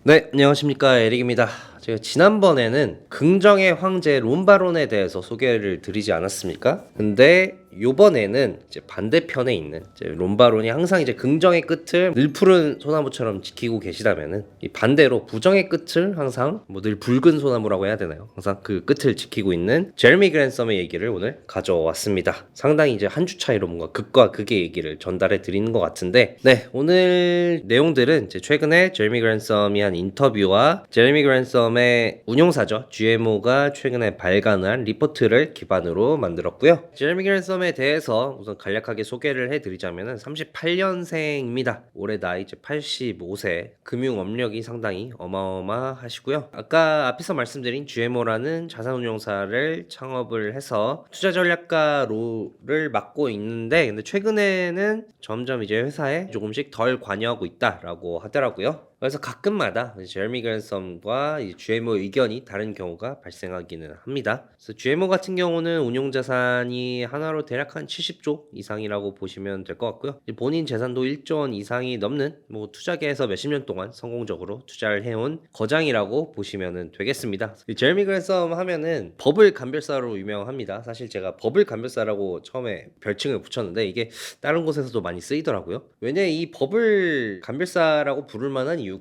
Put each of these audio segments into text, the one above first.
네, 안녕하십니까. 에릭입니다. 제가 지난번에는 긍정의 황제 롬바론에 대해서 소개를 드리지 않았습니까? 근데 요번에는 이제 반대편에 있는 이제 롬바론이 항상 이제 긍정의 끝을 늘 푸른 소나무처럼 지키고 계시다면은 이 반대로 부정의 끝을 항상 뭐 늘 붉은 소나무라고 해야 되나요? 항상 그 끝을 지키고 있는 제레미 그랜섬의 얘기를 오늘 가져왔습니다. 상당히 이제 한 주 차이로 뭔가 극과 극의 얘기를 전달해 드리는 것 같은데, 네, 오늘 내용들은 이제 최근에 제레미 그랜섬이 한 인터뷰와 제레미 그랜섬의 운용사죠, GMO가 최근에 발간한 리포트를 기반으로 만들었고요. 제레미 그랜섬에 대해서 우선 간략하게 소개를 해드리자면은 38년생입니다. 올해 나이 이제 85세. 금융 업력이 상당히 어마어마하시고요. 아까 앞에서 말씀드린 GMO라는 자산운용사를 창업을 해서 투자 전략가로를 맡고 있는데, 근데 최근에는 점점 이제 회사에 조금씩 덜 관여하고 있다라고 하더라고요. 그래서 가끔마다 제레미 그랜섬과 GMO 의견이 다른 경우가 발생하기는 합니다. 그래서 GMO 같은 경우는 운용자산이 하나로 대략 한 70조 이상이라고 보시면 될 것 같고요. 본인 재산도 1조 원 이상이 넘는 뭐 투자계에서 몇십 년 동안 성공적으로 투자를 해온 거장이라고 보시면 되겠습니다. 제레미 그랜섬 하면은 버블 감별사로 유명합니다. 사실 제가 버블 감별사라고 처음에 별칭을 붙였는데 이게 다른 곳에서도 많이 쓰이더라고요. 왜냐, 이 버블 감별사라고 부를 만한 이유가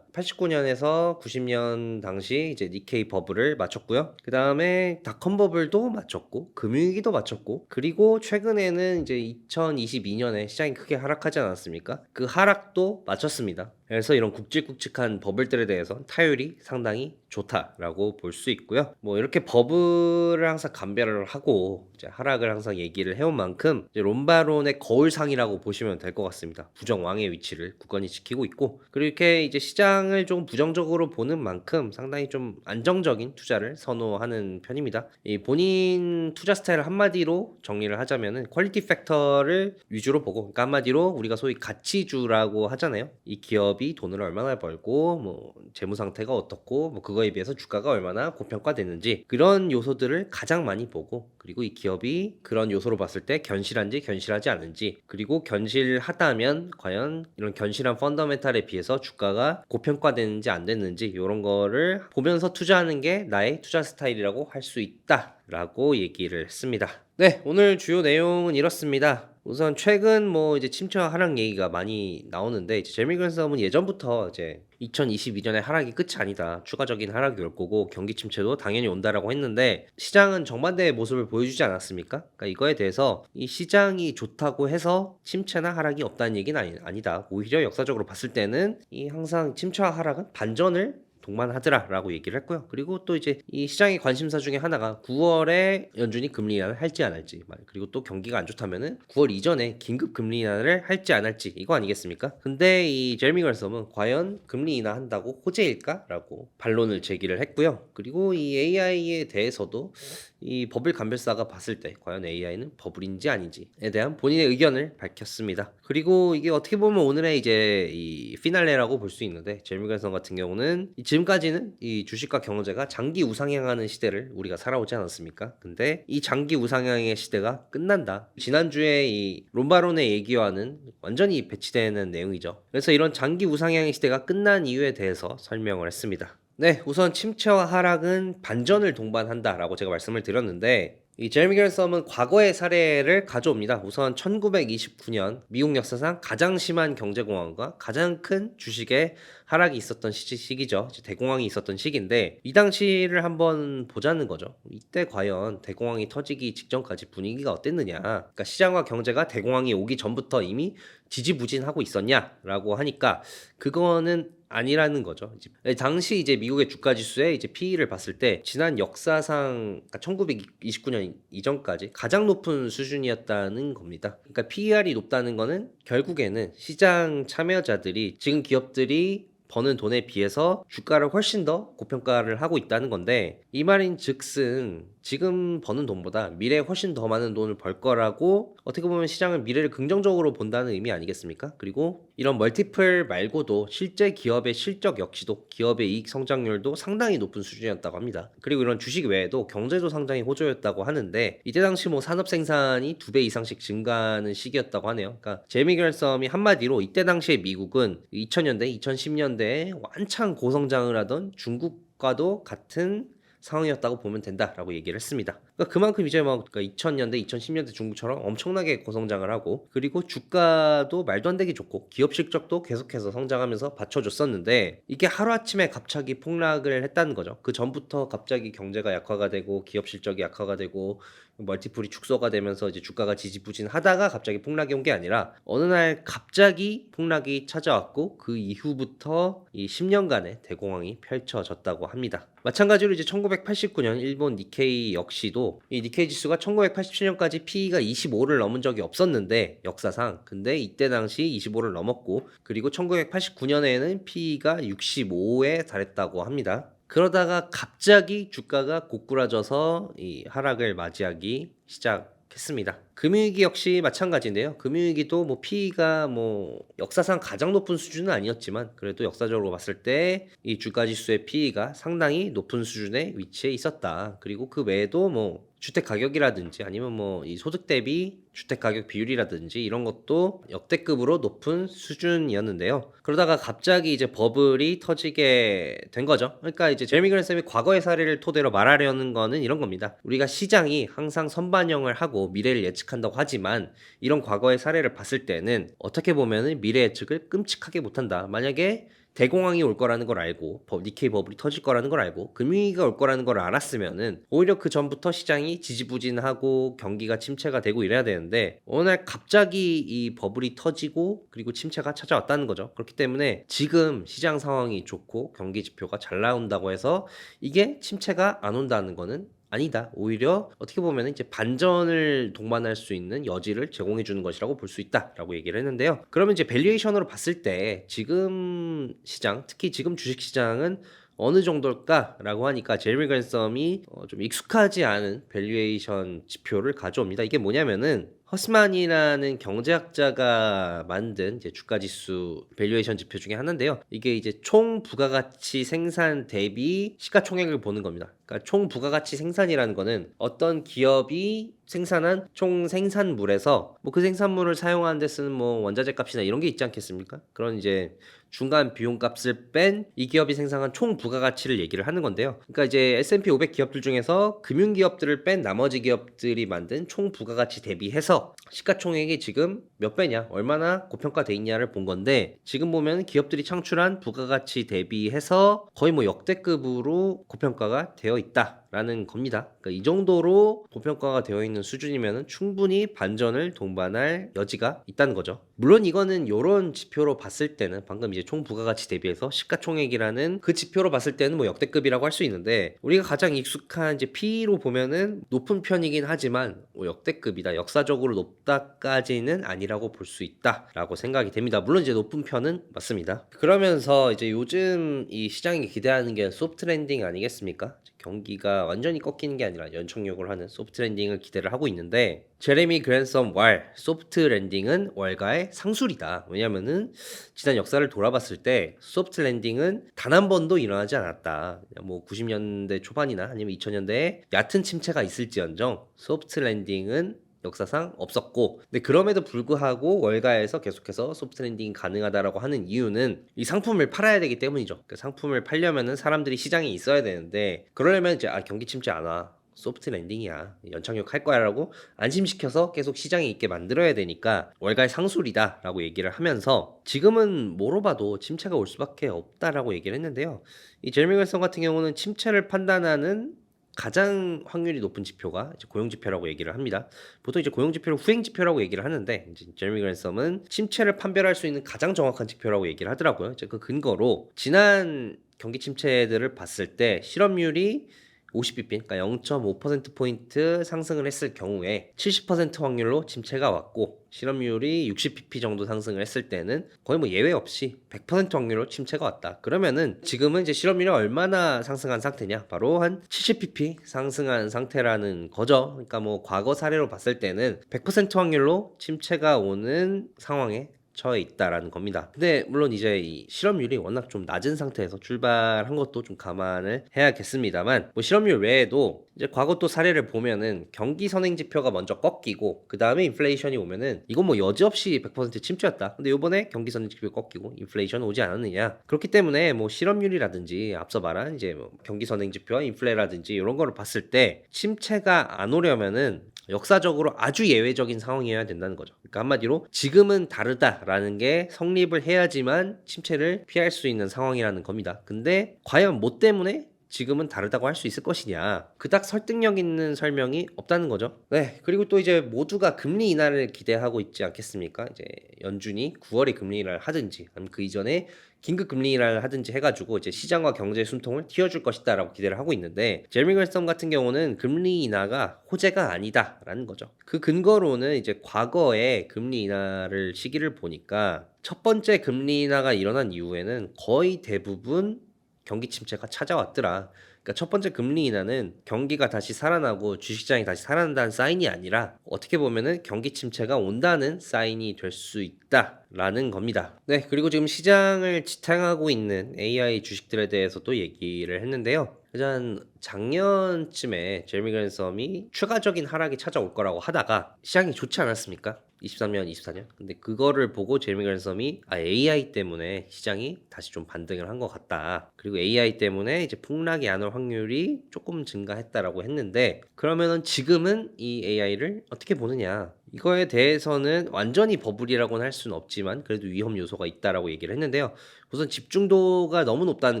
89년에서 90년 당시 이제 니케이 버블을 맞췄고요. 그 다음에 닷컴 버블도 맞췄고, 금융위기도 맞췄고, 그리고 최근에는 이제 2022년에 시장이 크게 하락하지 않았습니까? 그 하락도 맞췄습니다. 그래서 이런 굵직굵직한 버블들에 대해서 타율이 상당히 좋다라고 볼 수 있고요. 뭐 이렇게 버블을 항상 감별을 하고 이제 하락을 항상 얘기를 해온 만큼 이제 롬바론의 거울상이라고 보시면 될 것 같습니다. 부정왕의 위치를 굳건히 지키고 있고, 그리고 이렇게 이제 시장을 좀 부정적으로 보는 만큼 상당히 좀 안정적인 투자를 선호하는 편입니다. 이 본인 투자 스타일을 한마디로 정리를 하자면은 퀄리티 팩터를 위주로 보고, 그러니까 한마디로 우리가 소위 가치주라고 하잖아요. 이 기업이 돈을 얼마나 벌고 뭐 재무 상태가 어떻고 뭐 그거에 비해서 주가가 얼마나 고평가됐는지, 그런 요소들을 가장 많이 보고, 그리고 이 기업이 그런 요소로 봤을 때 견실한지 견실하지 않은지, 그리고 견실하다면 과연 이런 견실한 펀더멘탈에 비해서 주가가 고평가되는지 안 됐는지, 이런 거를 보면서 투자하는 게 나의 투자 스타일이라고 할 수 있다라고 얘기를 했습니다. 네, 오늘 주요 내용은 이렇습니다. 우선 최근 뭐 이제 침체와 하락 얘기가 많이 나오는데, 이제 제레미 그랜섬은 예전부터 이제 2022년에 하락이 끝이 아니다, 추가적인 하락이 올 거고 경기 침체도 당연히 온다라고 했는데, 시장은 정반대의 모습을 보여주지 않았습니까? 그러니까 이거에 대해서 이 시장이 좋다고 해서 침체나 하락이 없다는 얘기는 아니다. 오히려 역사적으로 봤을 때는 이 항상 침체와 하락은 반전을 동반하더라라고 얘기를 했고요. 그리고 또 이제 이 시장의 관심사 중에 하나가 9월에 연준이 금리 인하를 할지 안 할지, 그리고 또 경기가 안 좋다면은 9월 이전에 긴급 금리 인하를 할지 안 할지, 이거 아니겠습니까? 근데 이 제레미 그랜섬은 과연 금리 인하한다고 호재일까라고 반론을 제기를 했고요. 그리고 이 AI에 대해서도 이 버블 감별사가 봤을 때 과연 AI는 버블인지 아닌지에 대한 본인의 의견을 밝혔습니다. 그리고 이게 어떻게 보면 오늘의 이제 이 피날레라고 볼 수 있는데, 제레미 그랜섬 같은 경우는 지금까지는 이 주식과 경제가 장기 우상향하는 시대를 우리가 살아오지 않았습니까? 근데 이 장기 우상향의 시대가 끝난다, 지난주에 이 롬바론의 얘기와는 완전히 배치되는 내용이죠. 그래서 이런 장기 우상향의 시대가 끝난 이유에 대해서 설명을 했습니다. 네, 우선 침체와 하락은 반전을 동반한다라고 제가 말씀을 드렸는데, 이 제레미 그랜섬은 과거의 사례를 가져옵니다. 우선 1929년 미국 역사상 가장 심한 경제공황과 가장 큰 주식의 하락이 있었던 시기죠. 대공황이 있었던 시기인데, 이 당시를 한번 보자는 거죠. 이때 과연 대공황이 터지기 직전까지 분위기가 어땠느냐, 그러니까 시장과 경제가 대공황이 오기 전부터 이미 지지부진하고 있었냐라고 하니까 그거는 아니라는 거죠. 당시 이제 미국의 주가 지수의 이제 PE를 봤을 때 지난 역사상, 그러니까 1929년 이전까지 가장 높은 수준이었다는 겁니다. 그러니까 PER이 높다는 거는 결국에는 시장 참여자들이 지금 기업들이 버는 돈에 비해서 주가를 훨씬 더 고평가를 하고 있다는 건데, 이 말인 즉슨 지금 버는 돈보다 미래에 훨씬 더 많은 돈을 벌 거라고 어떻게 보면 시장은 미래를 긍정적으로 본다는 의미 아니겠습니까? 그리고 이런 멀티플 말고도 실제 기업의 실적 역시도 기업의 이익 성장률도 상당히 높은 수준이었다고 합니다. 그리고 이런 주식 외에도 경제도 상당히 호조였다고 하는데 이때 당시 뭐 산업 생산이 2배 이상씩 증가하는 시기였다고 하네요. 그러니까 제미 그랜섬이 한마디로 이때 당시에 미국은 2000년대, 2010년대에 완창 고성장을 하던 중국과도 같은 상황이었다고 보면 된다라고 얘기를 했습니다. 그러니까 그만큼 이제 막 2000년대, 2010년대 중국처럼 엄청나게 고성장을 하고 그리고 주가도 말도 안 되게 좋고 기업 실적도 계속해서 성장하면서 받쳐줬었는데 이게 하루아침에 갑자기 폭락을 했다는 거죠. 그 전부터 갑자기 경제가 약화가 되고 기업 실적이 약화가 되고 멀티플이 축소가 되면서 이제 주가가 지지부진하다가 갑자기 폭락이 온 게 아니라 어느 날 갑자기 폭락이 찾아왔고 그 이후부터 이 10년간의 대공황이 펼쳐졌다고 합니다. 마찬가지로 이제 1989년 일본 니케이 역시도 이 니케이 지수가 1987년까지 PE가 25를 넘은 적이 없었는데 역사상 근데 이때 당시 25를 넘었고 그리고 1989년에는 PE가 65에 달했다고 합니다. 그러다가 갑자기 주가가 고꾸라져서 이 하락을 맞이하기 시작했습니다. 금융위기 역시 마찬가지인데요. 금융위기도 뭐 PE가 뭐 역사상 가장 높은 수준은 아니었지만 그래도 역사적으로 봤을 때 이 주가지수의 PE가 상당히 높은 수준에 위치해 있었다. 그리고 그 외에도 뭐 주택 가격이라든지 아니면 뭐 이 소득 대비 주택 가격 비율이라든지 이런 것도 역대급으로 높은 수준이었는데요. 그러다가 갑자기 이제 버블이 터지게 된 거죠. 그러니까 이제 제레미 그랜섬이 과거의 사례를 토대로 말하려는 거는 이런 겁니다. 우리가 시장이 항상 선반영을 하고 미래를 예측한다고 하지만 이런 과거의 사례를 봤을 때는 어떻게 보면은 미래 예측을 끔찍하게 못한다. 만약에 대공황이 올 거라는 걸 알고 니케이 버블이 터질 거라는 걸 알고 금융위기가 올 거라는 걸 알았으면은 오히려 그 전부터 시장이 지지부진하고 경기가 침체가 되고 이래야 되는데 어느 날 갑자기 이 버블이 터지고 그리고 침체가 찾아왔다는 거죠. 그렇기 때문에 지금 시장 상황이 좋고 경기 지표가 잘 나온다고 해서 이게 침체가 안 온다는 거는 아니다. 오히려 어떻게 보면 이제 반전을 동반할 수 있는 여지를 제공해 주는 것이라고 볼 수 있다라고 얘기를 했는데요. 그러면 이제 밸류에이션으로 봤을 때 지금 시장, 특히 지금 주식 시장은 어느 정도일까라고 하니까 제레미 그랜섬이 좀 익숙하지 않은 밸류에이션 지표를 가져옵니다. 이게 뭐냐면은 허스만이라는 경제학자가 만든 이제 주가지수 밸류에이션 지표 중에 하나인데요. 이게 이제 총 부가가치 생산 대비 시가총액을 보는 겁니다. 그러니까 총 부가가치 생산이라는 거는 어떤 기업이 생산한 총 생산물에서 뭐 그 생산물을 사용하는 데 쓰는 뭐 원자재 값이나 이런 게 있지 않겠습니까? 그런 이제 중간 비용 값을 뺀 이 기업이 생산한 총 부가가치를 얘기를 하는 건데요. 그러니까 이제 S&P 500 기업들 중에서 금융 기업들을 뺀 나머지 기업들이 만든 총 부가가치 대비해서 시가총액이 지금 몇 배냐, 얼마나 고평가돼 있냐를 본 건데 지금 보면 기업들이 창출한 부가가치 대비해서 거의 뭐 역대급으로 고평가가 되어 있다라는 겁니다. 그러니까 이 정도로 고평가가 되어 있는 수준이면 충분히 반전을 동반할 여지가 있다는 거죠. 물론 이거는 이런 지표로 봤을 때는 방금 이제 총 부가가치 대비해서 시가총액이라는 그 지표로 봤을 때는 뭐 역대급이라고 할 수 있는데 우리가 가장 익숙한 이제 P로 보면은 높은 편이긴 하지만 뭐 역대급이다, 역사적으로 높다까지는 아니라고 볼 수 있다라고 생각이 됩니다. 물론 이제 높은 편은 맞습니다. 그러면서 이제 요즘 이 시장이 기대하는 게 소프트 랜딩 아니겠습니까? 경기가 완전히 꺾이는 게 아니라 연착륙을 하는 소프트 랜딩을 기대를 하고 있는데 제레미 그랜섬 소프트 랜딩은 월가의 상술이다. 왜냐면은 지난 역사를 돌아봤을 때 소프트 랜딩은 단 한 번도 일어나지 않았다. 뭐 90년대 초반이나 아니면 2000년대에 얕은 침체가 있을지언정 소프트 랜딩은 역사상 없었고 근데 그럼에도 불구하고 월가에서 계속해서 소프트 랜딩이 가능하다라고 하는 이유는 이 상품을 팔아야 되기 때문이죠. 그 상품을 팔려면은 사람들이 시장에 있어야 되는데 그러려면 이제 경기 침체 안 와. 소프트 랜딩이야. 연착륙 할 거야 라고 안심시켜서 계속 시장에 있게 만들어야 되니까 월가의 상술이다 라고 얘기를 하면서 지금은 뭐로 봐도 침체가 올 수밖에 없다라고 얘기를 했는데요. 이 제레미 그랜섬 같은 경우는 침체를 판단하는 가장 확률이 높은 지표가 이제 고용지표라고 얘기를 합니다. 보통 이제 고용지표를 후행지표라고 얘기를 하는데 이제 제레미 그랜섬은 침체를 판별할 수 있는 가장 정확한 지표라고 얘기를 하더라고요. 이제 그 근거로 지난 경기 침체들을 봤을 때 실업률이 50bp, 그러니까 0.5%포인트 상승을 했을 경우에 70% 확률로 침체가 왔고 실업률이 60bp 정도 상승을 했을 때는 거의 뭐 예외 없이 100% 확률로 침체가 왔다. 그러면은 지금은 이제 실업률이 얼마나 상승한 상태냐? 바로 한 70bp 상승한 상태라는 거죠. 그러니까 뭐 과거 사례로 봤을 때는 100% 확률로 침체가 오는 상황에 처해 있다라는 겁니다. 근데 물론 이제 이 실업률이 워낙 좀 낮은 상태에서 출발한 것도 좀 감안을 해야겠습니다만, 뭐 실업률 외에도 이제 과거 또 사례를 보면은 경기 선행 지표가 먼저 꺾이고 그 다음에 인플레이션이 오면은 이건 뭐 여지없이 100% 침체였다. 근데 요번에 경기 선행 지표 꺾이고 인플레이션 오지 않았느냐? 그렇기 때문에 뭐 실업률이라든지 앞서 말한 이제 뭐 경기 선행 지표와 인플레라든지 이런 거를 봤을 때 침체가 안 오려면은 역사적으로 아주 예외적인 상황이어야 된다는 거죠. 그러니까 한마디로 지금은 다르다라는 게 성립을 해야지만 침체를 피할 수 있는 상황이라는 겁니다. 근데 과연 뭐 때문에 지금은 다르다고 할 수 있을 것이냐, 그닥 설득력 있는 설명이 없다는 거죠. 네, 그리고 또 이제 모두가 금리 인하를 기대하고 있지 않겠습니까? 이제 연준이 9월에 금리 인하를 하든지 아니면 그 이전에 긴급 금리 인하를 하든지 해가지고 이제 시장과 경제 숨통을 틔워줄 것이다라고 기대를 하고 있는데, 제레미 그랜섬 같은 경우는 금리 인하가 호재가 아니다라는 거죠. 그 근거로는 이제 과거에 금리 인하를 시기를 보니까 첫 번째 금리 인하가 일어난 이후에는 거의 대부분 경기 침체가 찾아왔더라. 그러니까 첫 번째 금리 인하는 경기가 다시 살아나고 주식시장이 다시 살아난다는 사인이 아니라 어떻게 보면은 경기 침체가 온다는 사인이 될 수 있다라는 겁니다. 네, 그리고 지금 시장을 지탱하고 있는 AI 주식들에 대해서도 얘기를 했는데요. 일단 작년쯤에 제레미 그랜섬이 추가적인 하락이 찾아올 거라고 하다가 시장이 좋지 않았습니까? 23년, 24년. 근데 그거를 보고 제레미 그랜섬이 AI 때문에 시장이 다시 좀 반등을 한 것 같다. 그리고 AI 때문에 이제 폭락이 안 올 확률이 조금 증가했다라고 했는데, 그러면은 지금은 이 AI를 어떻게 보느냐? 이거에 대해서는 완전히 버블이라고는 할 수는 없지만 그래도 위험 요소가 있다라고 얘기를 했는데요. 우선 집중도가 너무 높다는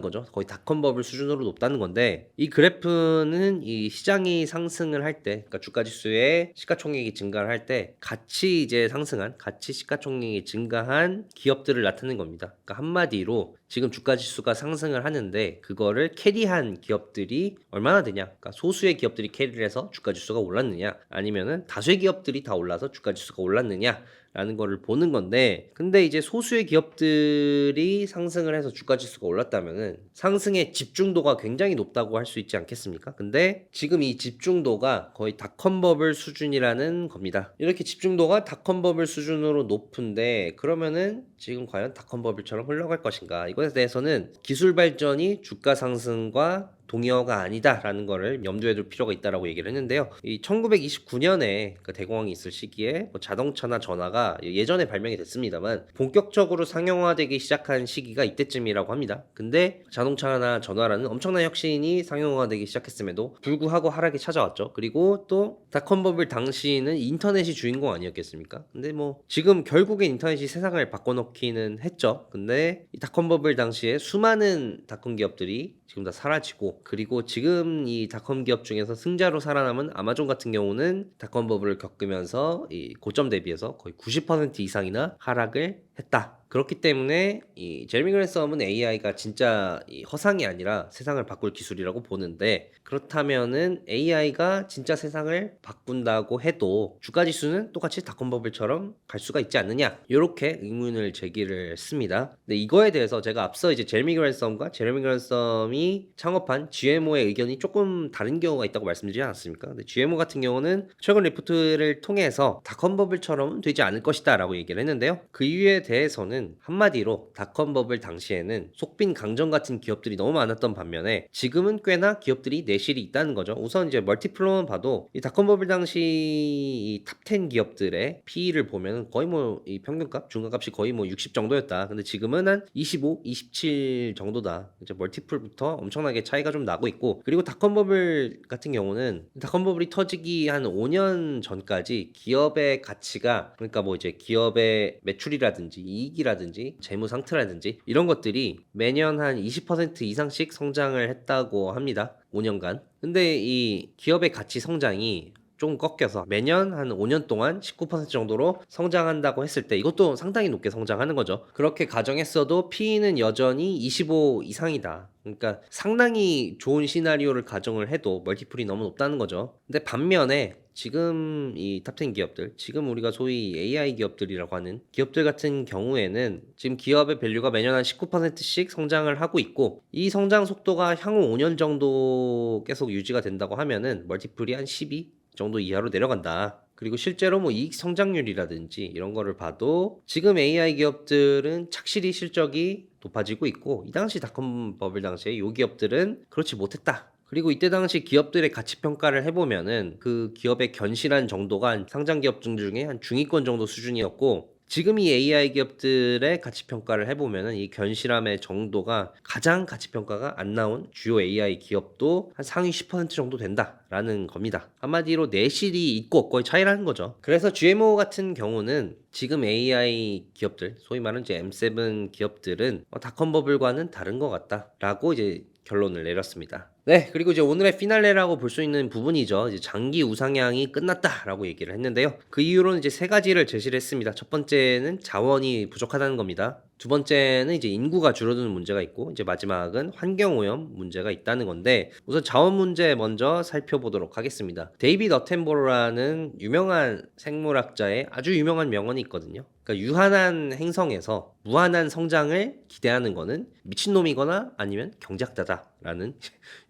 거죠. 거의 닷컴 버블 수준으로 높다는 건데, 이 그래프는 이 시장이 상승을 할 때, 그러니까 주가 지수의 시가총액이 증가를 할 때 같이 이제 상승한, 같이 시가총액이 증가한 기업들을 나타내는 겁니다. 그러니까 한마디로 지금 주가 지수가 상승을 하는데 그거를 캐리한 기업들이 얼마나 되냐? 그러니까 소수의 기업들이 캐리를 해서 주가 지수가 올랐느냐, 아니면은 다수의 기업들이 다 올라서 주가 지수가 올랐느냐 라는 거를 보는 건데, 근데 이제 소수의 기업들이 상승을 해서 주가 지수가 올랐다면은 상승의 집중도가 굉장히 높다고 할 수 있지 않겠습니까? 근데 지금 이 집중도가 거의 닷컴 버블 수준이라는 겁니다. 이렇게 집중도가 닷컴 버블 수준으로 높은데 그러면은 지금 과연 닷컴 버블처럼 흘러갈 것인가? 이것에 대해서는 기술 발전이 주가 상승과 동의어가 아니다라는 거를 염두에 둘 필요가 있다라고 얘기를 했는데요. 이 1929년에 그 대공황이 있을 시기에 뭐 자동차나 전화가 예전에 발명이 됐습니다만 본격적으로 상용화되기 시작한 시기가 이때쯤이라고 합니다. 근데 자동차나 전화라는 엄청난 혁신이 상용화되기 시작했음에도 불구하고 하락이 찾아왔죠. 그리고 또 닷컴 버블 당시에는 인터넷이 주인공 아니었겠습니까? 근데 뭐 지금 결국엔 인터넷이 세상을 바꿔놓기는 했죠. 근데 이 닷컴 버블 당시에 수많은 닷컴 기업들이 지금 다 사라지고, 그리고 지금 이 닷컴 기업 중에서 승자로 살아남은 아마존 같은 경우는 닷컴 버블을 겪으면서 이 고점 대비해서 거의 90% 이상이나 하락을 했다. 그렇기 때문에 이 제레미 그랜섬은 AI가 진짜 이 허상이 아니라 세상을 바꿀 기술이라고 보는데, 그렇다면은 AI가 진짜 세상을 바꾼다고 해도 주가 지수는 똑같이 닷컴 버블처럼 갈 수가 있지 않느냐, 이렇게 의문을 제기를 했습니다. 근데 이거에 대해서 제가 앞서 이제 제레미 그랜섬과 제레미 그랜섬이 창업한 GMO의 의견이 조금 다른 경우가 있다고 말씀드리지 않았습니까? 근데 GMO 같은 경우는 최근 리포트를 통해서 닷컴 버블처럼 되지 않을 것이다 라고 얘기를 했는데요. 그 이유에 대해서는 한마디로 닷컴 버블 당시에는 속빈 강정 같은 기업들이 너무 많았던 반면에 지금은 꽤나 기업들이 내실이 있다는 거죠. 우선 이제 멀티플로만 봐도 이 닷컴 버블 당시 이 탑 10 기업들의 PE를 보면 거의 뭐 이 평균값, 중간값이 거의 뭐 60 정도였다. 근데 지금은 한 25, 27 정도다. 이제 멀티플부터 엄청나게 차이가 좀 나고 있고, 그리고 닷컴 버블 같은 경우는 닷컴 버블이 터지기 한 5년 전까지 기업의 가치가, 그러니까 뭐 이제 기업의 매출이라든지 이익이라든지 재무 상태라든지 이런 것들이 매년 한 20% 이상씩 성장을 했다고 합니다. 5년간. 근데 이 기업의 가치 성장이 조금 꺾여서 매년 한 5년 동안 19% 정도로 성장한다고 했을 때 이것도 상당히 높게 성장하는 거죠. 그렇게 가정했어도 P는 여전히 25 이상이다. 그러니까 상당히 좋은 시나리오를 가정을 해도 멀티플이 너무 높다는 거죠. 근데 반면에 지금 이 탑10 기업들, 지금 우리가 소위 AI 기업들이라고 하는 기업들 같은 경우에는 지금 기업의 밸류가 매년 한 19%씩 성장을 하고 있고, 이 성장 속도가 향후 5년 정도 계속 유지가 된다고 하면은 멀티플이 한 12 정도 이하로 내려간다. 그리고 실제로 뭐 이익 성장률이라든지 이런 거를 봐도 지금 AI 기업들은 착실히 실적이 높아지고 있고, 이 당시 닷컴 버블 당시에 이 기업들은 그렇지 못했다. 그리고 이때 당시 기업들의 가치 평가를 해보면은 그 기업의 견실한 정도가 상장 기업 중에 한 중위권 정도 수준이었고, 지금 이 AI 기업들의 가치 평가를 해보면은 이 견실함의 정도가 가장 가치 평가가 안 나온 주요 AI 기업도 한 상위 10% 정도 된다라는 겁니다. 한마디로 내실이 있고 없고의 차이라는 거죠. 그래서 GMO 같은 경우는 지금 AI 기업들, 소위 말하는 이제 M7 기업들은 닷컴 버블과는 다른 것 같다라고 이제 결론을 내렸습니다. 네, 그리고 이제 오늘의 피날레라고 볼 수 있는 부분이죠. 이제 장기 우상향이 끝났다라고 얘기를 했는데요. 그 이유로는 이제 세 가지를 제시를 했습니다. 첫 번째는 자원이 부족하다는 겁니다. 두 번째는 이제 인구가 줄어드는 문제가 있고, 이제 마지막은 환경오염 문제가 있다는 건데, 우선 자원 문제 먼저 살펴보도록 하겠습니다. 데이비드 어텐보로라는 유명한 생물학자의 아주 유명한 명언이 있거든요. 그러니까 유한한 행성에서 무한한 성장을 기대하는 거는 미친놈이거나 아니면 경제학자다라는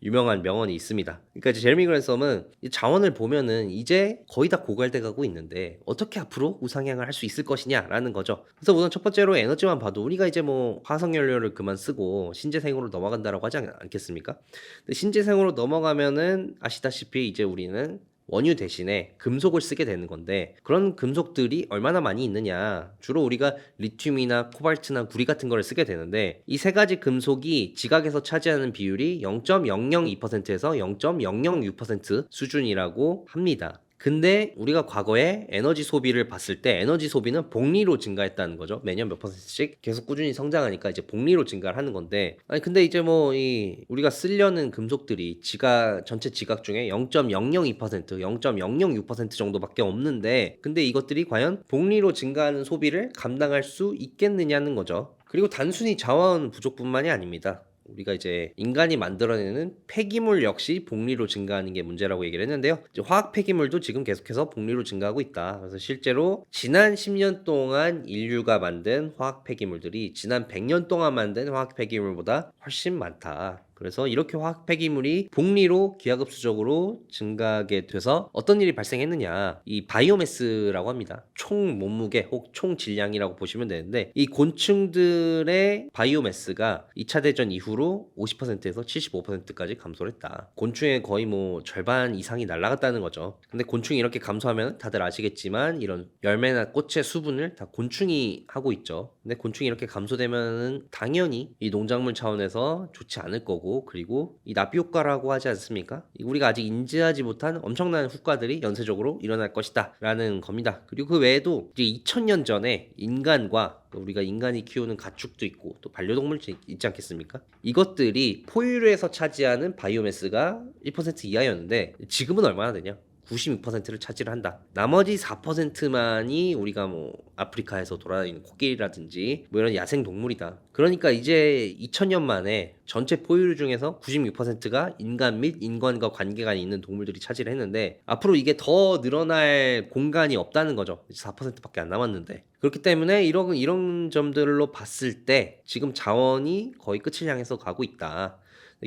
유명한 명언이 있습니다. 그러니까 이제 제레미 그랜섬은 이 자원을 보면은 이제 거의 다 고갈돼 가고 있는데 어떻게 앞으로 우상향을 할 수 있을 것이냐라는 거죠. 그래서 우선 첫 번째로 에너지만 봐도 우리가 이제 뭐 화석연료를 그만 쓰고 신재생으로 넘어간다라고 하지 않겠습니까? 근데 신재생으로 넘어가면은 아시다시피 이제 우리는 원유 대신에 금속을 쓰게 되는 건데, 그런 금속들이 얼마나 많이 있느냐, 주로 우리가 리튬이나 코발트나 구리 같은 거를 쓰게 되는데, 이 세 가지 금속이 지각에서 차지하는 비율이 0.002%에서 0.006% 수준이라고 합니다. 근데 우리가 과거에 에너지 소비를 봤을 때 에너지 소비는 복리로 증가했다는 거죠. 매년 몇 %씩 계속 꾸준히 성장하니까 이제 복리로 증가를 하는 건데, 아니 근데 이제 뭐 이 우리가 쓰려는 금속들이 전체 지각 중에 0.002%, 0.006% 정도밖에 없는데, 근데 이것들이 과연 복리로 증가하는 소비를 감당할 수 있겠느냐는 거죠. 그리고 단순히 자원 부족뿐만이 아닙니다. 우리가 이제 인간이 만들어내는 폐기물 역시 복리로 증가하는 게 문제라고 얘기를 했는데요. 이제 화학 폐기물도 지금 계속해서 복리로 증가하고 있다. 그래서 실제로 지난 10년 동안 인류가 만든 화학 폐기물들이 지난 100년 동안 만든 화학 폐기물보다 훨씬 많다. 그래서 이렇게 화학 폐기물이 복리로 기하급수적으로 증가하게 돼서 어떤 일이 발생했느냐, 이 바이오매스라고 합니다. 총 몸무게 혹 총 질량이라고 보시면 되는데, 이 곤충들의 바이오매스가 2차 대전 이후로 50%에서 75%까지 감소를 했다. 곤충의 거의 뭐 절반 이상이 날아갔다는 거죠. 근데 곤충이 이렇게 감소하면 다들 아시겠지만 이런 열매나 꽃의 수분을 다 곤충이 하고 있죠. 근데 곤충이 이렇게 감소되면 당연히 이 농작물 차원에서 좋지 않을 거고, 그리고 이 나비 효과라고 하지 않습니까? 우리가 아직 인지하지 못한 엄청난 효과들이 연쇄적으로 일어날 것이다 라는 겁니다. 그리고 그 외에도 이제 2000년 전에 인간과 우리가 인간이 키우는 가축도 있고 또 반려동물 있지 않겠습니까? 이것들이 포유류에서 차지하는 바이오매스가 1% 이하였는데 지금은 얼마나 되냐? 96%를 차지를 한다. 나머지 4%만이 우리가 뭐 아프리카에서 돌아다니는 코끼리라든지 뭐 이런 야생 동물이다. 그러니까 이제 2000년 만에 전체 포유류 중에서 96%가 인간 및 인간과 관계가 있는 동물들이 차지를 했는데, 앞으로 이게 더 늘어날 공간이 없다는 거죠. 4%밖에 안 남았는데. 그렇기 때문에 이런 점들로 봤을 때 지금 자원이 거의 끝을 향해서 가고 있다.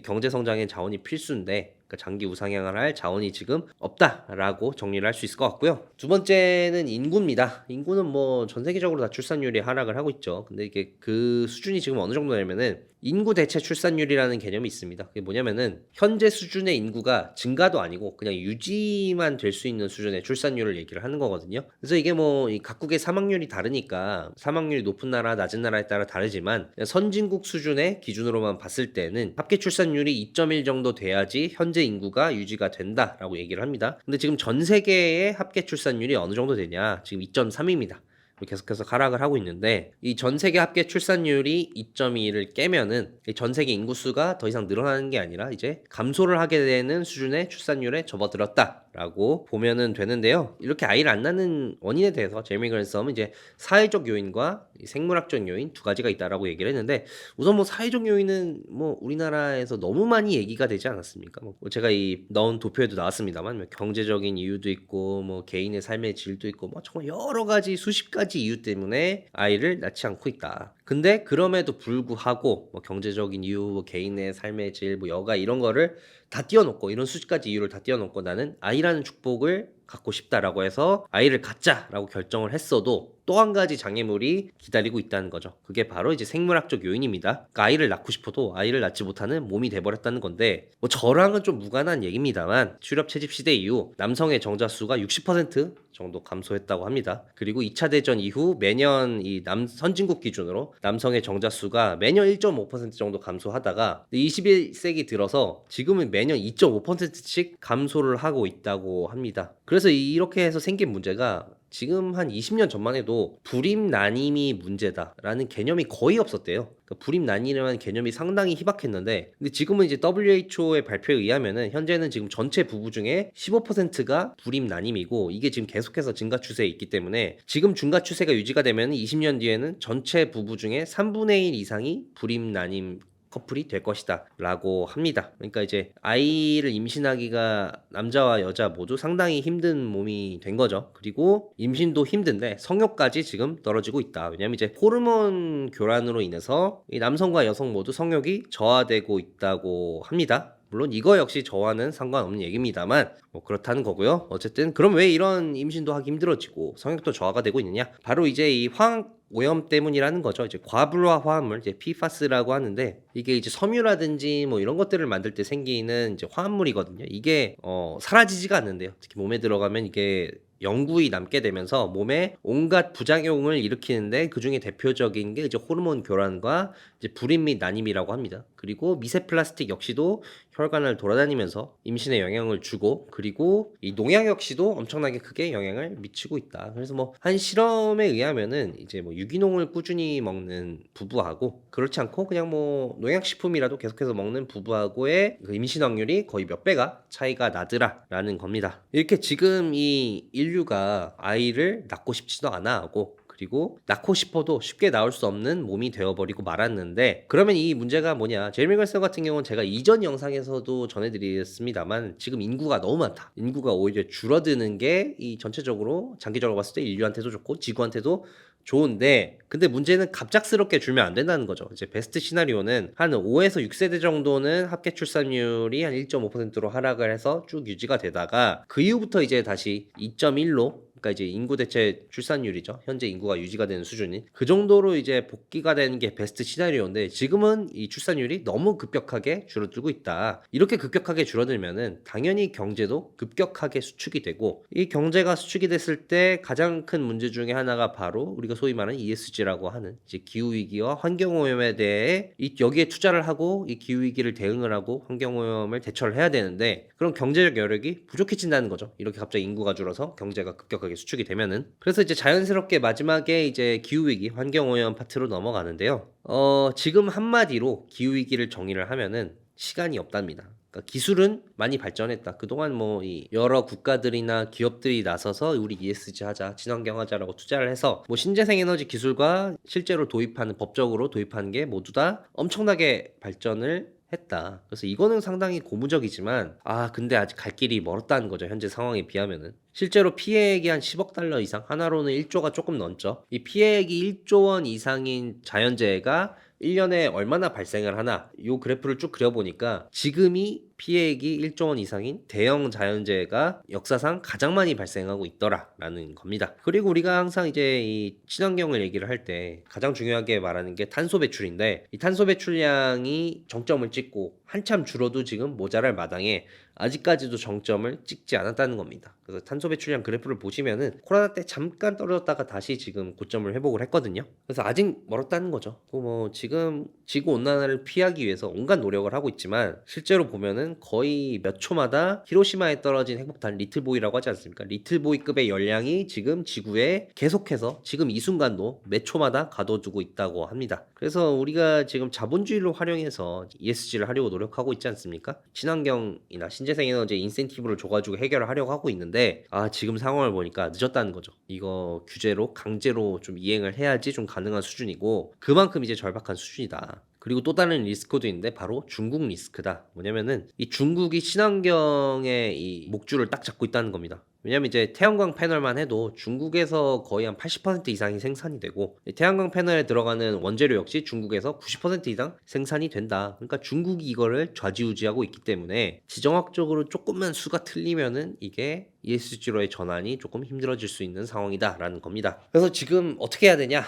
경제 성장엔 자원이 필수인데, 그러니까 장기 우상향을 할 자원이 지금 없다라고 정리를 할 수 있을 것 같고요. 두 번째는 인구입니다. 인구는 뭐 전 세계적으로 다 출산율이 하락을 하고 있죠. 근데 이게 그 수준이 지금 어느 정도냐면은 인구 대체 출산율이라는 개념이 있습니다. 그게 뭐냐면은 현재 수준의 인구가 증가도 아니고 그냥 유지만 될 수 있는 수준의 출산율을 얘기를 하는 거거든요. 그래서 이게 뭐 이 각국의 사망률이 다르니까 사망률이 높은 나라 낮은 나라에 따라 다르지만, 선진국 수준의 기준으로만 봤을 때는 합계 출산율이 2.1 정도 돼야지 현재 인구가 유지가 된다라고 얘기를 합니다. 근데 지금 전 세계의 합계 출산율이 어느 정도 되냐? 지금 2.3입니다. 계속해서 하락을 하고 있는데 이 전 세계 합계 출산율이 2.2를 깨면은 전 세계 인구수가 더 이상 늘어나는 게 아니라 이제 감소를 하게 되는 수준의 출산율에 접어들었다라고 보면은 되는데요. 이렇게 아이를 안 낳는 원인에 대해서 제이미 그랜섬은 이제 사회적 요인과 생물학적 요인 두 가지가 있다라고 얘기를 했는데 우선 뭐 사회적 요인은 뭐 우리나라에서 너무 많이 얘기가 되지 않았습니까? 뭐 제가 이 넣은 도표에도 나왔습니다만 뭐 경제적인 이유도 있고 뭐 개인의 삶의 질도 있고 뭐 정말 여러 가지 수십 가지 이유 때문에 아이를 낳지 않고 있다. 근데 그럼에도 불구하고 뭐 경제적인 이유, 뭐 개인의 삶의 질, 뭐 여가 이런 거를 다 띄워놓고 이런 수십 가지 이유를 다 띄워놓고 나는 아이라는 축복을 갖고 싶다라고 해서 아이를 갖자라고 결정을 했어도 또 한 가지 장애물이 기다리고 있다는 거죠. 그게 바로 이제 생물학적 요인입니다. 그러니까 아이를 낳고 싶어도 아이를 낳지 못하는 몸이 돼버렸다는 건데 뭐 저랑은 좀 무관한 얘기입니다만 출협 채집 시대 이후 남성의 정자 수가 60% 정도 감소했다고 합니다. 그리고 2차 대전 이후 매년 이 선진국 기준으로 남성의 정자 수가 매년 1.5% 정도 감소하다가 21세기 들어서 지금은 매년 2.5%씩 감소를 하고 있다고 합니다. 그래서 이렇게 해서 생긴 문제가 지금 한 20년 전만 해도 불임 난임이 문제다라는 개념이 거의 없었대요. 그러니까 불임 난임이라는 개념이 상당히 희박했는데 근데 지금은 이제 WHO의 발표에 의하면은 현재는 지금 전체 부부 중에 15%가 불임 난임이고 이게 지금 계속해서 증가 추세에 있기 때문에 지금 증가 추세가 유지가 되면 20년 뒤에는 전체 부부 중에 3분의 1 이상이 불임 난임 커플이 될 것이다 라고 합니다. 그러니까 이제 아이를 임신하기가 남자와 여자 모두 상당히 힘든 몸이 된 거죠. 그리고 임신도 힘든데 성욕까지 지금 떨어지고 있다. 왜냐면 이제 호르몬 교란으로 인해서 이 남성과 여성 모두 성욕이 저하되고 있다고 합니다. 물론 이거 역시 저와는 상관없는 얘기입니다만 뭐 그렇다는 거고요. 어쨌든 그럼 왜 이런 임신도 하기 힘들어지고 성욕도 저하가 되고 있느냐? 바로 이제 이 화학 오염 때문이라는 거죠. 이제 과불화 화합물, 이제 PFAS라고 하는데 이게 이제 섬유라든지 뭐 이런 것들을 만들 때 생기는 이제 화합물이거든요. 이게 사라지지가 않는데요. 특히 몸에 들어가면 이게 영구히 남게 되면서 몸에 온갖 부작용을 일으키는데 그 중에 대표적인 게 이제 호르몬 교란과 이제 불임 및 난임이라고 합니다. 그리고 미세 플라스틱 역시도 혈관을 돌아다니면서 임신에 영향을 주고 그리고 이 농약 역시도 엄청나게 크게 영향을 미치고 있다. 그래서 뭐 한 실험에 의하면은 이제 뭐 유기농을 꾸준히 먹는 부부하고 그렇지 않고 그냥 뭐 농약식품이라도 계속해서 먹는 부부하고의 그 임신 확률이 거의 몇 배가 차이가 나더라라는 겁니다. 이렇게 지금 이 인류가 아이를 낳고 싶지도 않아 하고 그리고 낳고 싶어도 쉽게 낳을 수 없는 몸이 되어버리고 말았는데 그러면 이 문제가 뭐냐. 제이미 그랜섬 같은 경우는 제가 이전 영상에서도 전해드렸습니다만 지금 인구가 너무 많다. 인구가 오히려 줄어드는 게 이 전체적으로 장기적으로 봤을 때 인류한테도 좋고 지구한테도 좋은데 근데 문제는 갑작스럽게 줄면 안 된다는 거죠. 이제 베스트 시나리오는 한 5에서 6세대 정도는 합계 출산율이 한 1.5%로 하락을 해서 쭉 유지가 되다가 그 이후부터 이제 다시 2.1로 그러니까 이제 인구 대체 출산율이죠. 현재 인구가 유지가 되는 수준인 그 정도로 이제 복귀가 되는 게 베스트 시나리오인데 지금은 이 출산율이 너무 급격하게 줄어들고 있다. 이렇게 급격하게 줄어들면은 당연히 경제도 급격하게 수축이 되고 이 경제가 수축이 됐을 때 가장 큰 문제 중에 하나가 바로 우리가 소위 말하는 ESG라고 하는 이제 기후 위기와 환경 오염에 대해 여기에 투자를 하고 이 기후 위기를 대응을 하고 환경 오염을 대처를 해야 되는데 그럼 경제적 여력이 부족해진다는 거죠. 이렇게 갑자기 인구가 줄어서 경제가 급격하게 수축이 되면은 그래서 이제 자연스럽게 마지막에 이제 기후위기 환경오염 파트로 넘어가는데요. 지금 한마디로 기후위기를 정의를 하면은 시간이 없답니다. 그러니까 기술은 많이 발전했다. 그동안 뭐 이 여러 국가들이나 기업들이 나서서 우리 ESG 하자, 친환경 하자라고 투자를 해서 뭐 신재생 에너지 기술과 실제로 도입하는 법적으로 도입하는 게 모두 다 엄청나게 발전을 했다. 그래서 이거는 상당히 고무적이지만 근데 아직 갈 길이 멀었다는 거죠. 현재 상황에 비하면은. 실제로 피해액이 한 10억 달러 이상, 하나로는 1조가 조금 넘죠. 이 피해액이 1조 원 이상인 자연재해가 1년에 얼마나 발생을 하나 이 그래프를 쭉 그려보니까 지금이 피해액이 1조 원 이상인 대형 자연재해가 역사상 가장 많이 발생하고 있더라라는 겁니다. 그리고 우리가 항상 이제 이 친환경을 얘기를 할 때 가장 중요하게 말하는 게 탄소 배출인데 이 탄소 배출량이 정점을 찍고 한참 줄어도 지금 모자랄 마당에 아직까지도 정점을 찍지 않았다는 겁니다. 그래서 탄소 배출량 그래프를 보시면은 코로나 때 잠깐 떨어졌다가 다시 지금 고점을 회복을 했거든요. 그래서 아직 멀었다는 거죠. 뭐 지금 지구 온난화를 피하기 위해서 온갖 노력을 하고 있지만 실제로 보면은 보면은 거의 몇 초마다 히로시마에 떨어진 핵폭탄 리틀보이라고 하지 않습니까? 리틀보이급의 열량이 지금 지구에 계속해서 지금 이 순간도 몇 초마다 가둬두고 있다고 합니다. 그래서 우리가 지금 자본주의를 활용해서 ESG를 하려고 노력하고 있지 않습니까? 친환경이나 신재생 에너지 인센티브를 줘가지고 해결을 하려고 하고 있는데 지금 상황을 보니까 늦었다는 거죠. 이거 규제로 강제로 좀 이행을 해야지 좀 가능한 수준이고 그만큼 이제 절박한 수준이다. 그리고 또 다른 리스크도 있는데 바로 중국 리스크다. 뭐냐면은 이 중국이 친환경의 이 목줄을 딱 잡고 있다는 겁니다. 왜냐면 이제 태양광 패널만 해도 중국에서 거의 한 80% 이상이 생산이 되고 태양광 패널에 들어가는 원재료 역시 중국에서 90% 이상 생산이 된다. 그러니까 중국이 이거를 좌지우지하고 있기 때문에 지정학적으로 조금만 수가 틀리면은 이게 ESG로의 전환이 조금 힘들어질 수 있는 상황이다라는 겁니다. 그래서 지금 어떻게 해야 되냐?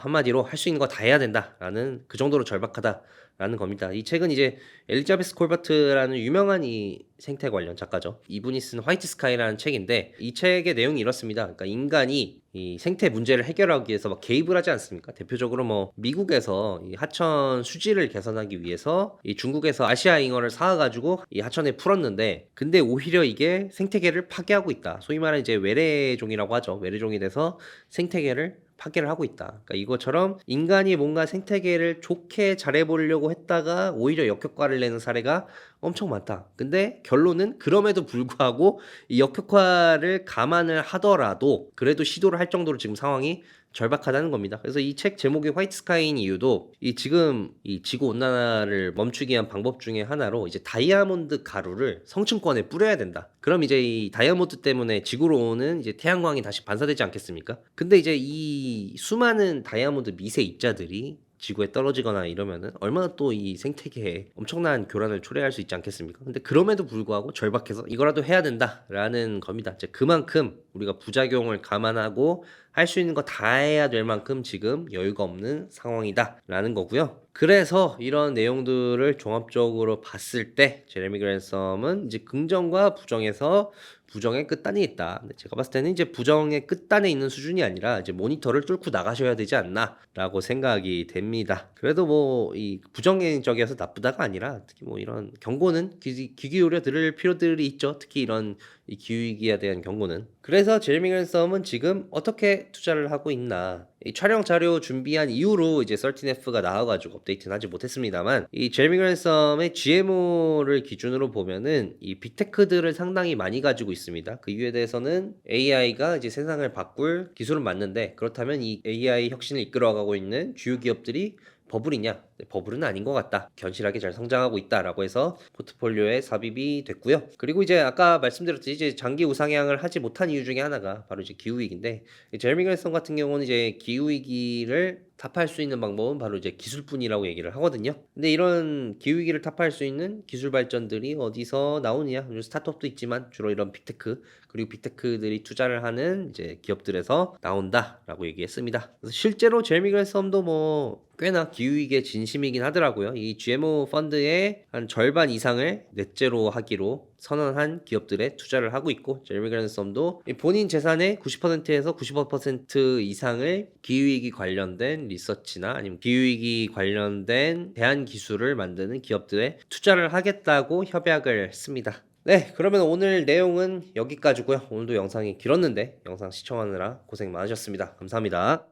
한마디로 할 수 있는 거 다 해야 된다라는 그 정도로 절박하다라는 겁니다. 이 책은 이제 엘리자베스 콜버트라는 유명한 이 생태 관련 작가죠. 이분이 쓴 화이트 스카이라는 책인데 이 책의 내용이 이렇습니다. 그러니까 인간이 이 생태 문제를 해결하기 위해서 막 개입을 하지 않습니까? 대표적으로 뭐 미국에서 이 하천 수질을 개선하기 위해서 이 중국에서 아시아 잉어를 사와가지고 이 하천에 풀었는데 근데 오히려 이게 생태계를 파괴하고 있다. 소위 말하는 이제 외래종이라고 하죠. 외래종이 돼서 생태계를 파괴를 하고 있다. 그러니까 이것처럼 인간이 뭔가 생태계를 좋게 잘해보려고 했다가 오히려 역효과를 내는 사례가 엄청 많다. 근데 결론은 그럼에도 불구하고 이 역효과를 감안을 하더라도 그래도 시도를 할 정도로 지금 상황이 절박하다는 겁니다. 그래서 이 책 제목이 화이트 스카이인 이유도 이 지금 이 지구 온난화를 멈추기 위한 방법 중에 하나로 이제 다이아몬드 가루를 성층권에 뿌려야 된다. 그럼 이제 이 다이아몬드 때문에 지구로 오는 이제 태양광이 다시 반사되지 않겠습니까? 근데 이제 이 수많은 다이아몬드 미세 입자들이 지구에 떨어지거나 이러면은 얼마나 또 이 생태계에 엄청난 교란을 초래할 수 있지 않겠습니까? 근데 그럼에도 불구하고 절박해서 이거라도 해야 된다라는 겁니다. 이제 그만큼 우리가 부작용을 감안하고 할 수 있는 거 다 해야 될 만큼 지금 여유가 없는 상황이다라는 거고요. 그래서 이런 내용들을 종합적으로 봤을 때 제레미 그랜섬은 이제 긍정과 부정에서 부정의 끝단에 있다. 근데 제가 봤을 때는 이제 부정의 끝단에 있는 수준이 아니라 이제 모니터를 뚫고 나가셔야 되지 않나라고 생각이 됩니다. 그래도 뭐 이 부정적이어서 나쁘다가 아니라 특히 뭐 이런 경고는 귀 기울여 들을 필요들이 있죠. 특히 이런 이 기후위기에 대한 경고는. 그래서 제레미 그랜섬은 지금 어떻게 투자를 하고 있나? 이 촬영 자료 준비한 이후로 이제 13F가 나와가지고 업데이트는 하지 못했습니다만 이 제레미 그랜섬의 GMO를 기준으로 보면은 이 빅테크들을 상당히 많이 가지고 있습니다. 그 이유에 대해서는 AI가 이제 세상을 바꿀 기술은 맞는데 그렇다면 이 AI 혁신을 이끌어가고 있는 주요 기업들이 버블이냐? 버블은 아닌 것 같다. 견실하게 잘 성장하고 있다라고 해서 포트폴리오에 삽입이 됐고요. 그리고 이제 아까 말씀드렸듯이 이제 장기 우상향을 하지 못한 이유 중에 하나가 바로 이제 기후위기인데 제레미 그랜섬 같은 경우는 이제 기후위기를 타파할 수 있는 방법은 바로 이제 기술뿐이라고 얘기를 하거든요. 근데 이런 기후위기를 타파할 수 있는 기술 발전들이 어디서 나오느냐? 스타트업도 있지만 주로 이런 빅테크 그리고 빅테크들이 투자를 하는 이제 기업들에서 나온다라고 얘기했습니다. 그래서 실제로 제레미 그랜섬도 뭐 꽤나 기후위기에 진심이긴 하더라고요. 이 GMO 펀드의 한 절반 이상을 넷제로 하기로 선언한 기업들에 투자를 하고 있고 제레미 그랜섬도 본인 재산의 90%에서 95% 이상을 기후위기 관련된 리서치나 아니면 기후위기 관련된 대안 기술을 만드는 기업들에 투자를 하겠다고 협약을 했습니다. 네, 그러면 오늘 내용은 여기까지고요. 오늘도 영상이 길었는데 영상 시청하느라 고생 많으셨습니다. 감사합니다.